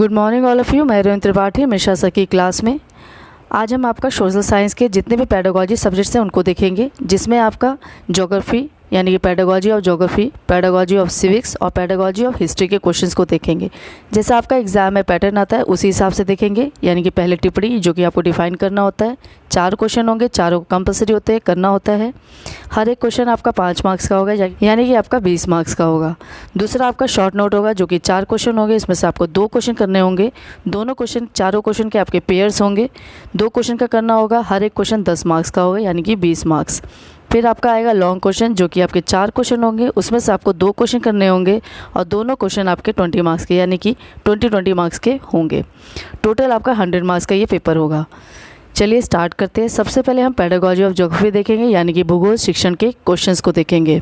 Good morning all of you. मैं Ravindra Tripathi Mishra sir की class में। आज हम आपका सोशल साइंस के जितने भी पेडागॉजी सब्जेक्ट्स हैं उनको देखेंगे, जिसमें आपका ज्योग्राफी यानी कि pedagogy of geography, pedagogy of civics और पेडागॉजी ऑफ हिस्ट्री के क्वेश्चंस को देखेंगे। जैसा आपका एग्जाम में पैटर्न आता है उसी हिसाब से देखेंगे। यानी कि पहले टिप्पणी जो कि आपको डिफाइन करना होता है, 4 क्वेश्चन होंगे, चारों कंपलसरी होते हैं, करना होता है। हर एक क्वेश्चन आपका 5 मार्क्स का होगा, यानी कि आपका 20 मार्क्स का होगा। दूसरा आपका शॉर्ट नोट होगा जो कि 4 क्वेश्चन होंगे, इसमें से आपको 2 क्वेश्चन करने होंगे। दोनों क्वेश्चन चारों क्वेश्चन के आपके पेयर्स होंगे, 2 क्वेश्चन का करना होगा। हर एक क्वेश्चन 10 मार्क्स का होगा, यानी कि 20 मार्क्स। फिर आपका आएगा लॉन्ग क्वेश्चन जो कि आपके 4 क्वेश्चन होंगे, उसमें से आपको 2 क्वेश्चन करने होंगे और दोनों क्वेश्चन आपके 20 मार्क्स के, यानी कि 20 मार्क्स के होंगे। टोटल आपका 100 मार्क्स का ये पेपर होगा। चलिए स्टार्ट करते हैं। सबसे पहले हम पेडागॉजी ऑफ ज्योग्राफी देखेंगे, यानी कि भूगोल शिक्षण के क्वेश्चंस को देखेंगे।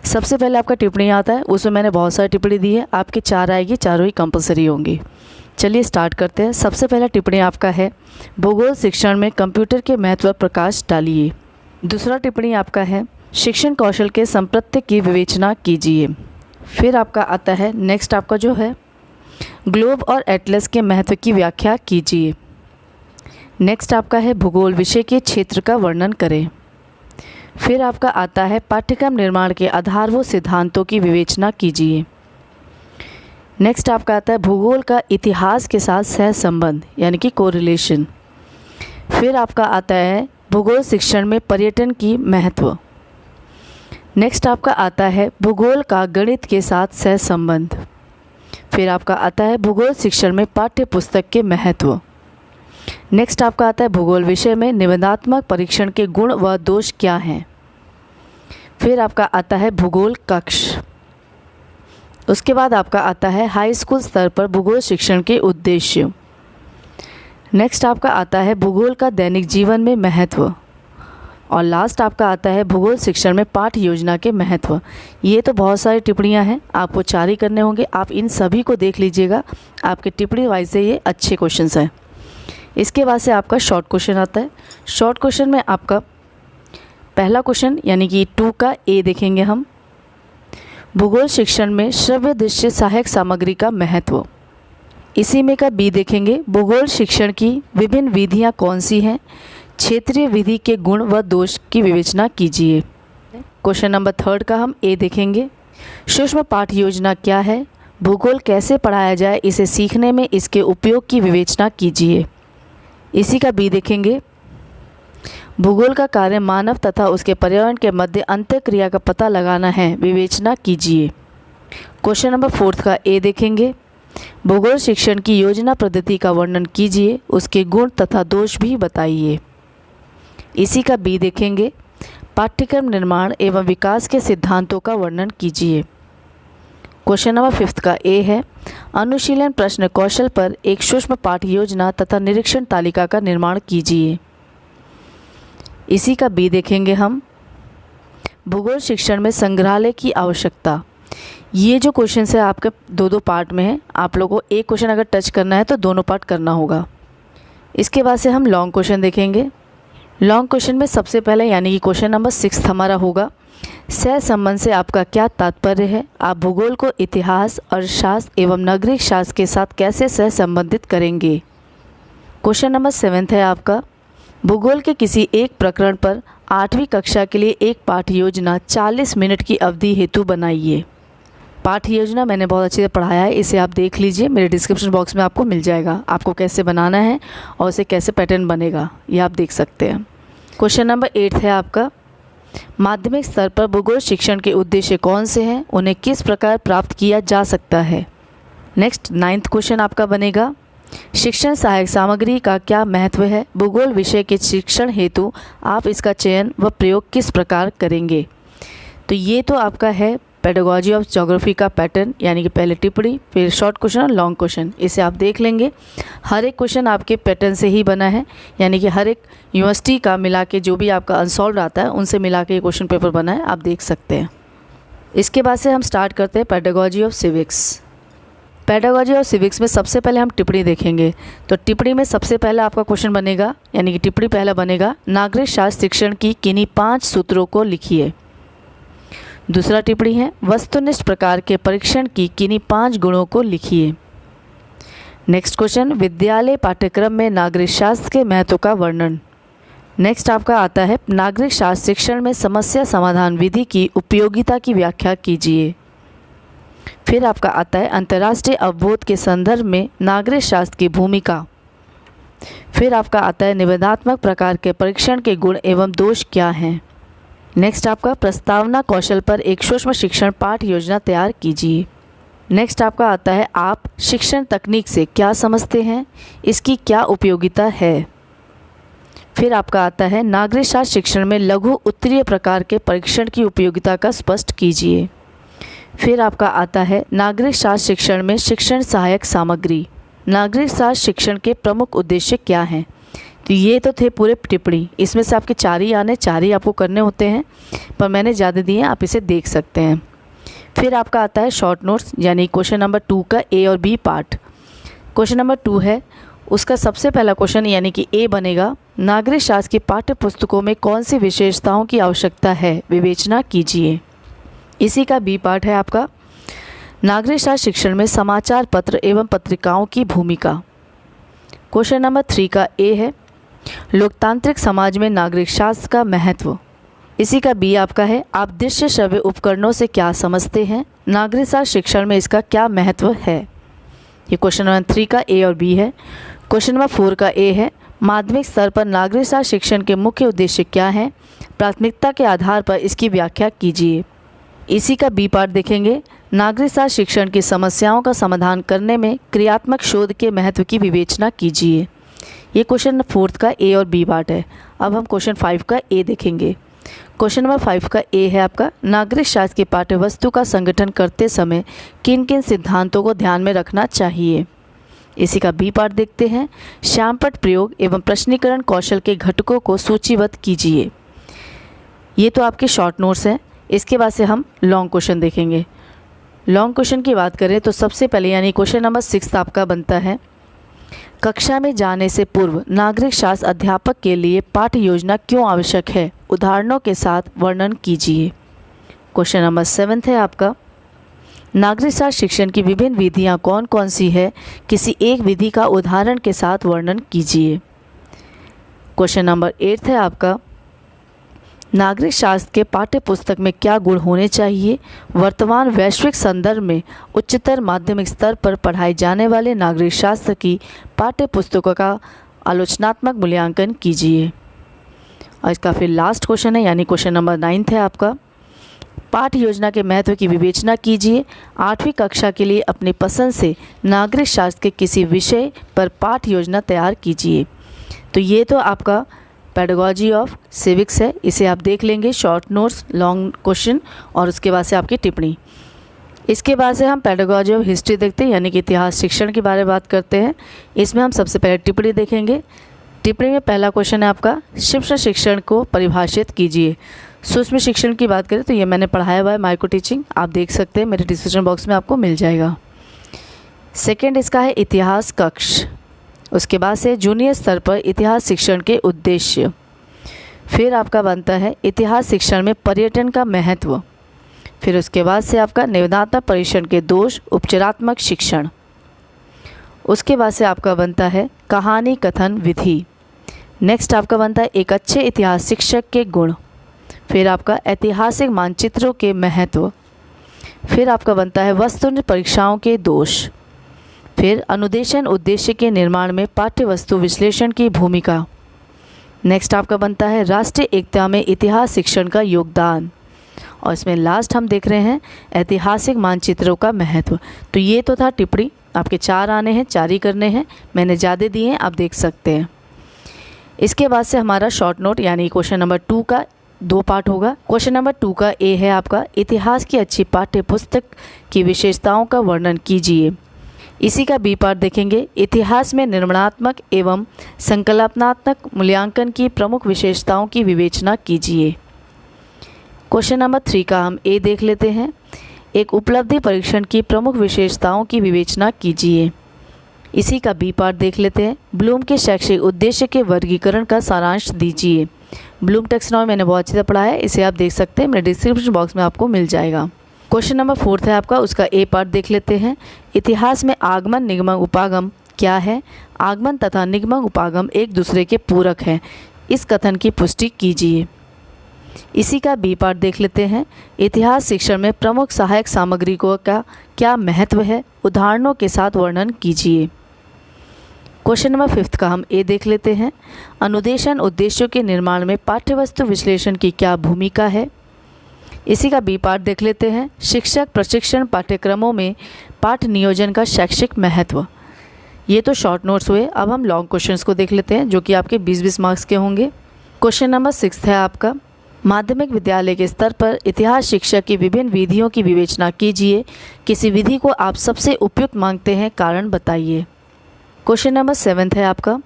सबसे पहले आपका टिप्पणी आता है, उसमें मैंने बहुत सारी टिप्पणी दी है, आपकी 4 आएगी, चारों ही कंपलसरी होंगी। चलिए स्टार्ट करते हैं। सबसे पहला टिप्पणी आपका है, भूगोल शिक्षण में कंप्यूटर के महत्व पर प्रकाश डालिए। दूसरा टिप्पणी आपका है, शिक्षण कौशल के संप्रत्य की विवेचना कीजिए। फिर आपका आता है नेक्स्ट आपका जो है, ग्लोब और एटलस के महत्व की व्याख्या कीजिए। नेक्स्ट आपका है, भूगोल विषय के क्षेत्र का वर्णन करें। फिर आपका आता है, पाठ्यक्रम निर्माण के आधारभूत सिद्धांतों की विवेचना कीजिए। नेक्स्ट आपका आता है, भूगोल का इतिहास के साथ सहसंबंध यानी कि कोरिलेशन। फिर आपका आता है, भूगोल शिक्षण में पर्यटन की महत्व। नेक्स्ट आपका आता है, भूगोल का गणित के साथ सहसंबंध। फिर आपका आता है, भूगोल शिक्षण में पाठ्य पुस्तक के महत्व। नेक्स्ट आपका आता है, भूगोल विषय में निबंधात्मक परीक्षण के गुण व दोष क्या हैं। फिर आपका आता है, भूगोल कक्ष। उसके बाद आपका आता है, हाई स्कूल स्तर पर भूगोल शिक्षण के उद्देश्य। नेक्स्ट आपका आता है, भूगोल का दैनिक जीवन में महत्व। और लास्ट आपका आता है, भूगोल शिक्षण में पाठ्य योजना के महत्व। ये तो बहुत सारी टिप्पणियाँ हैं, आपको 4 ही करने होंगे। आप इन सभी को देख लीजिएगा, आपके टिप्पणी वाइज से ये अच्छे क्वेश्चंस हैं। इसके बाद से आपका शॉर्ट क्वेश्चन आता है। शॉर्ट क्वेश्चन में आपका पहला क्वेश्चन यानी कि 2 का ए देखेंगे हम, भूगोल शिक्षण में श्रव्य दृश्य सहायक सामग्री का महत्व। इसी में का बी देखेंगे, भूगोल शिक्षण की विभिन्न विधियां कौन सी हैं, क्षेत्रीय विधि के गुण व दोष की विवेचना कीजिए। क्वेश्चन नंबर 3 का हम ए देखेंगे, सूक्ष्म पाठ योजना क्या है, भूगोल कैसे पढ़ाया जाए, इसे सीखने में इसके उपयोग की विवेचना कीजिए। इसी का बी देखेंगे, भूगोल का कार्य मानव तथा उसके पर्यावरण के मध्य अंतःक्रिया का पता लगाना है, विवेचना कीजिए। क्वेश्चन नंबर 4 का ए देखेंगे, भूगोल शिक्षण की योजना पद्धति का वर्णन कीजिए, उसके गुण तथा दोष भी बताइए। इसी का बी देखेंगे, पाठ्यक्रम निर्माण एवं विकास के सिद्धांतों का वर्णन कीजिए। क्वेश्चन नंबर 5 का ए है, अनुशीलन प्रश्न कौशल पर एक सूक्ष्म पाठ योजना तथा निरीक्षण तालिका का निर्माण कीजिए। इसी का बी देखेंगे हम, भूगोल शिक्षण में संग्रहालय की आवश्यकता। ये जो क्वेश्चन है आपके 2-2 पार्ट में है, आप लोगों को एक क्वेश्चन अगर टच करना है तो दोनों पार्ट करना होगा। इसके बाद से हम लॉन्ग क्वेश्चन देखेंगे। लॉन्ग क्वेश्चन में सबसे पहले यानी कि क्वेश्चन नंबर 6 हमारा होगा, सहसंबंध से आपका क्या तात्पर्य है, आप भूगोल को इतिहास, अर्थशास्त्र एवं नागरिक शास्त्र के साथ कैसे सहसंबंधित करेंगे। क्वेश्चन नंबर 7 है आपका, भूगोल के किसी एक प्रकरण पर 8वीं कक्षा के लिए एक पाठ्य योजना 40 मिनट की अवधि हेतु बनाइए। पाठ्य योजना मैंने बहुत अच्छे से पढ़ाया है, इसे आप देख लीजिए, मेरे डिस्क्रिप्शन बॉक्स में आपको मिल जाएगा। आपको कैसे बनाना है और उसे कैसे पैटर्न बनेगा ये आप देख सकते हैं। क्वेश्चन नंबर 8 है आपका, माध्यमिक स्तर पर भूगोल शिक्षण के उद्देश्य कौन से हैं, उन्हें किस प्रकार प्राप्त किया जा सकता है। नेक्स्ट 9th क्वेश्चन आपका बनेगा, शिक्षण सहायक सामग्री का क्या महत्व है, भूगोल विषय के शिक्षण हेतु आप इसका चयन व प्रयोग किस प्रकार करेंगे। तो ये तो आपका है पेडागॉजी ऑफ ज्योग्राफी का पैटर्न, यानी कि पहले टिप्पणी, फिर शॉर्ट क्वेश्चन और लॉन्ग क्वेश्चन। इसे आप देख लेंगे, हर एक क्वेश्चन आपके पैटर्न से ही बना है, यानी कि हर एक यूनिवर्सिटी का मिला के जो भी आपका अनसॉल्व आता है उनसे मिला के ये क्वेश्चन पेपर बना है, आप देख सकते हैं। इसके बाद से हम स्टार्ट करते हैं pedagogy of civics. Pedagogy of civics में सबसे पहले हम टिप्पणी देखेंगे। तो टिप्पणी में सबसे पहले आपका क्वेश्चन बनेगा, यानी कि टिप्पणी पहला बनेगा, नागरिक शास्त्र शिक्षण की किन्हीं 5 सूत्रों को लिखिए। दूसरा टिप्पणी है, वस्तुनिष्ठ प्रकार के परीक्षण की किन्हीं 5 गुणों को लिखिए। नेक्स्ट क्वेश्चन, विद्यालय पाठ्यक्रम में नागरिक शास्त्र के महत्व का वर्णन। नेक्स्ट आपका आता है, नागरिक शास्त्र शिक्षण में समस्या समाधान विधि की उपयोगिता की व्याख्या कीजिए। फिर आपका आता है, अंतर्राष्ट्रीय अवबोध के संदर्भ में नागरिक शास्त्र की भूमिका। फिर आपका आता है, निबंधात्मक प्रकार के परीक्षण के गुण एवं दोष क्या हैं। नेक्स्ट आपका, प्रस्तावना कौशल पर एक सूक्ष्म शिक्षण पाठ योजना तैयार कीजिए। नेक्स्ट आपका आता है, आप शिक्षण तकनीक से क्या समझते हैं, इसकी क्या उपयोगिता है। फिर आपका आता है, नागरिक शास्त्र शिक्षण में लघु उत्तरीय प्रकार के परीक्षण की उपयोगिता का स्पष्ट कीजिए। फिर आपका आता है, नागरिक शास्त्र शिक्षण में शिक्षण सहायक सामग्री। नागरिक शास्त्र शिक्षण के प्रमुख उद्देश्य क्या हैं। तो ये तो थे पूरे टिप्पणी, इसमें से आपके 4 ही आने, 4 ही आपको करने होते हैं, पर मैंने ज़्यादा दिए हैं, आप इसे देख सकते हैं। फिर आपका आता है शॉर्ट नोट्स, यानी क्वेश्चन नंबर 2 का ए और बी पार्ट। क्वेश्चन नंबर 2 है, उसका सबसे पहला क्वेश्चन यानी कि ए बनेगा, नागरिक शास्त्र की पाठ्य पुस्तकों में कौन सी विशेषताओं की आवश्यकता है, विवेचना कीजिए। इसी का बी पार्ट है आपका, नागरिक शास्त्र शिक्षण में समाचार पत्र एवं पत्रिकाओं की भूमिका। क्वेश्चन नंबर 3 का ए है, लोकतांत्रिक समाज में नागरिक शास्त्र का महत्व। इसी का बी आपका है, आप दृश्य श्रव्य उपकरणों से क्या समझते हैं, नागरिक शास्त्र शिक्षण में इसका क्या महत्व है। ये क्वेश्चन नंबर 3 का ए और बी है। क्वेश्चन नंबर 4 का ए है, माध्यमिक स्तर पर नागरिक शास्त्र शिक्षण के मुख्य उद्देश्य क्या हैं, प्राथमिकता के आधार पर इसकी व्याख्या कीजिए। इसी का बी पार्ट देखेंगे, नागरिक शास्त्र शिक्षण की समस्याओं का समाधान करने में क्रियात्मक शोध के महत्व की विवेचना कीजिए। ये क्वेश्चन 4 का ए और बी पार्ट है। अब हम क्वेश्चन 5 का ए देखेंगे। क्वेश्चन नंबर 5 का ए है आपका, नागरिक शास्त्र की पाठ्यवस्तु का संगठन करते समय किन किन सिद्धांतों को ध्यान में रखना चाहिए। इसी का बी पार्ट देखते हैं, श्यामपट्ट प्रयोग एवं प्रश्नीकरण कौशल के घटकों को सूचीबद्ध कीजिए। ये तो आपके शॉर्ट नोट्स हैं। इसके बाद से हम लॉन्ग क्वेश्चन देखेंगे। लॉन्ग क्वेश्चन की बात करें तो सबसे पहले यानी क्वेश्चन नंबर 6 आपका बनता है, कक्षा में जाने से पूर्व नागरिक शास्त्र अध्यापक के लिए पाठ्य योजना क्यों आवश्यक है, उदाहरणों के साथ वर्णन कीजिए। क्वेश्चन नंबर 7 है आपका, नागरिक शास्त्र शिक्षण की विभिन्न विधियां कौन कौन सी है, किसी एक विधि का उदाहरण के साथ वर्णन कीजिए। क्वेश्चन नंबर 8 है आपका, नागरिक शास्त्र के पाठ्य पुस्तक में क्या गुण होने चाहिए, वर्तमान वैश्विक संदर्भ में उच्चतर माध्यमिक स्तर पर पढ़ाए जाने वाले नागरिक शास्त्र की पाठ्य पुस्तकों का आलोचनात्मक मूल्यांकन कीजिए। और इसका फिर लास्ट क्वेश्चन है यानी क्वेश्चन नंबर 9 है आपका, पाठ्य योजना के महत्व की विवेचना कीजिए। 8वीं कक्षा के लिए अपनी पसंद से नागरिक शास्त्र के किसी विषय पर पाठ्य योजना तैयार कीजिए। तो ये तो आपका पेडागॉजी ऑफ सिविक्स है, इसे आप देख लेंगे, शॉर्ट नोट्स, लॉन्ग क्वेश्चन और उसके बाद से आपकी टिप्पणी। इसके बाद से हम पेडागॉजी ऑफ हिस्ट्री देखते हैं यानी कि इतिहास शिक्षण के बारे में बात करते हैं। इसमें हम सबसे पहले टिप्पणी देखेंगे। टिप्पणी में पहला क्वेश्चन है आपका, सूक्ष्म शिक्षण को परिभाषित कीजिए। सूक्ष्म शिक्षण की बात करें तो ये मैंने पढ़ाया हुआ है, माइक्रो टीचिंग, आप देख सकते हैं, मेरे डिस्क्रिप्शन बॉक्स में आपको मिल जाएगा। सेकेंड इसका है इतिहास कक्ष। उसके बाद से जूनियर स्तर पर इतिहास शिक्षण के उद्देश्य। फिर आपका बनता है इतिहास शिक्षण में पर्यटन का महत्व। फिर उसके बाद से आपका निबंधात्मक परीक्षण के दोष, उपचारात्मक शिक्षण। उसके बाद से आपका बनता है कहानी कथन विधि। नेक्स्ट आपका बनता है एक अच्छे इतिहास शिक्षक के गुण। फिर आपका ऐतिहासिक मानचित्रों के महत्व। फिर आपका बनता है वस्तुनिष्ठ परीक्षाओं के दोष। फिर अनुदेशन उद्देश्य के निर्माण में पाठ्य वस्तु विश्लेषण की भूमिका। नेक्स्ट आपका बनता है राष्ट्रीय एकता में इतिहास शिक्षण का योगदान। और इसमें लास्ट हम देख रहे हैं ऐतिहासिक मानचित्रों का महत्व। तो ये तो था टिप्पणी, आपके 4 आने हैं, 4 ही करने हैं, मैंने ज़्यादा दिए हैं, आप देख सकते हैं। इसके बाद से हमारा शॉर्ट नोट यानी क्वेश्चन नंबर 2 का 2 पार्ट होगा। क्वेश्चन नंबर 2 का ए है आपका, इतिहास की अच्छी पाठ्य पुस्तक की विशेषताओं का वर्णन कीजिए। इसी का बी पार्ट देखेंगे, इतिहास में निर्माणात्मक एवं संकल्पनात्मक मूल्यांकन की प्रमुख विशेषताओं की विवेचना कीजिए। क्वेश्चन नंबर 3 का हम ए देख लेते हैं, एक उपलब्धि परीक्षण की प्रमुख विशेषताओं की विवेचना कीजिए। इसी का बी पार्ट देख लेते हैं, ब्लूम के शैक्षिक उद्देश्य के वर्गीकरण का सारांश दीजिए। ब्लूम टैक्सोनॉमी मैंने बहुत अच्छी तरह पढ़ा है, इसे आप देख सकते हैं, मेरे डिस्क्रिप्शन बॉक्स में आपको मिल जाएगा। क्वेश्चन नंबर 4 है आपका, उसका ए पार्ट देख लेते हैं, इतिहास में आगमन निगमन उपागम क्या है? आगमन तथा निगमन उपागम एक दूसरे के पूरक हैं। इस कथन की पुष्टि कीजिए। इसी का बी पार्ट देख लेते हैं। इतिहास शिक्षण में प्रमुख सहायक सामग्री को का क्या महत्व है? उदाहरणों के साथ वर्णन कीजिए। क्वेश्चन नंबर 5 का हम ए देख लेते हैं। अनुदेशन उद्देश्यों के निर्माण में पाठ्यवस्तु विश्लेषण की क्या भूमिका है? इसी का बी पार्ट देख लेते हैं। शिक्षक प्रशिक्षण पाठ्यक्रमों में पाठ नियोजन का शैक्षिक महत्व। ये तो शॉर्ट नोट्स हुए। अब हम लॉन्ग क्वेश्चंस को देख लेते हैं जो कि आपके 20-20 मार्क्स के होंगे। क्वेश्चन नंबर 6 है आपका, माध्यमिक विद्यालय के स्तर पर इतिहास शिक्षक की विभिन्न विधियों की विवेचना कीजिए। किसी विधि को आप सबसे उपयुक्त मानते हैं, कारण बताइए। क्वेश्चन नंबर 7 है आपका,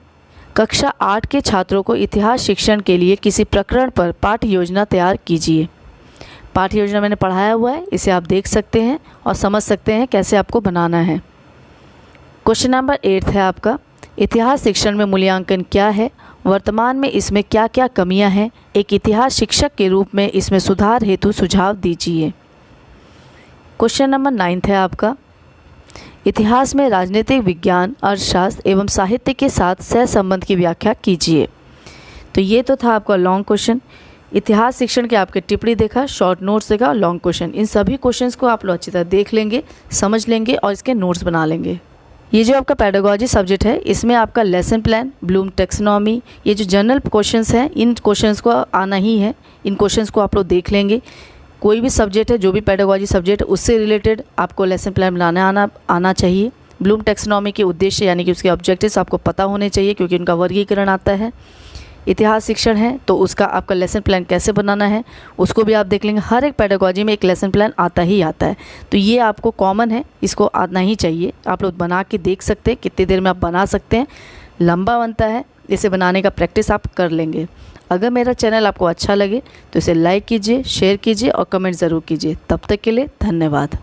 कक्षा 8 के छात्रों को इतिहास शिक्षण के लिए किसी प्रकरण पर पाठ योजना तैयार कीजिए। पाठ योजना मैंने पढ़ाया हुआ है, इसे आप देख सकते हैं और समझ सकते हैं कैसे आपको बनाना है। क्वेश्चन नंबर 8 है आपका, इतिहास शिक्षण में मूल्यांकन क्या है? वर्तमान में इसमें क्या क्या कमियां हैं? एक इतिहास शिक्षक के रूप में इसमें सुधार हेतु सुझाव दीजिए। क्वेश्चन नंबर 9 है आपका, इतिहास में राजनीतिक विज्ञान, अर्थशास्त्र एवं साहित्य के साथ सहसंबंध की व्याख्या कीजिए। तो ये तो था आपका लॉन्ग क्वेश्चन। इतिहास शिक्षण के आपके टिप्पणी देखा, शॉर्ट नोट्स देखा और लॉन्ग क्वेश्चन। इन सभी क्वेश्चंस को आप लोग अच्छी तरह देख लेंगे, समझ लेंगे और इसके नोट्स बना लेंगे। ये जो आपका पेडागोजी सब्जेक्ट है, इसमें आपका लेसन प्लान, ब्लूम टैक्सोनॉमी, ये जो जनरल क्वेश्चंस हैं, इन क्वेश्चंस को आना ही है। इन क्वेश्चंस को आप लोग देख लेंगे। कोई भी सब्जेक्ट है, जो भी पेडागोजी सब्जेक्ट है, उससे रिलेटेड आपको लेसन प्लान बनाना आना चाहिए। ब्लूम टैक्सोनॉमी के उद्देश्य यानी कि उसके ऑब्जेक्टिव्स आपको पता होने चाहिए, क्योंकि उनका वर्गीकरण आता है। इतिहास शिक्षण है तो उसका आपका लेसन प्लान कैसे बनाना है उसको भी आप देख लेंगे। हर एक पेडागोजी में एक लेसन प्लान आता ही आता है, तो ये आपको कॉमन है, इसको आना ही चाहिए। आप लोग बना के देख सकते हैं, कितनी देर में आप बना सकते हैं। लंबा बनता है, इसे बनाने का प्रैक्टिस आप कर लेंगे। अगर मेरा चैनल आपको अच्छा लगे तो इसे लाइक कीजिए, शेयर कीजिए और कमेंट ज़रूर कीजिए। तब तक के लिए धन्यवाद।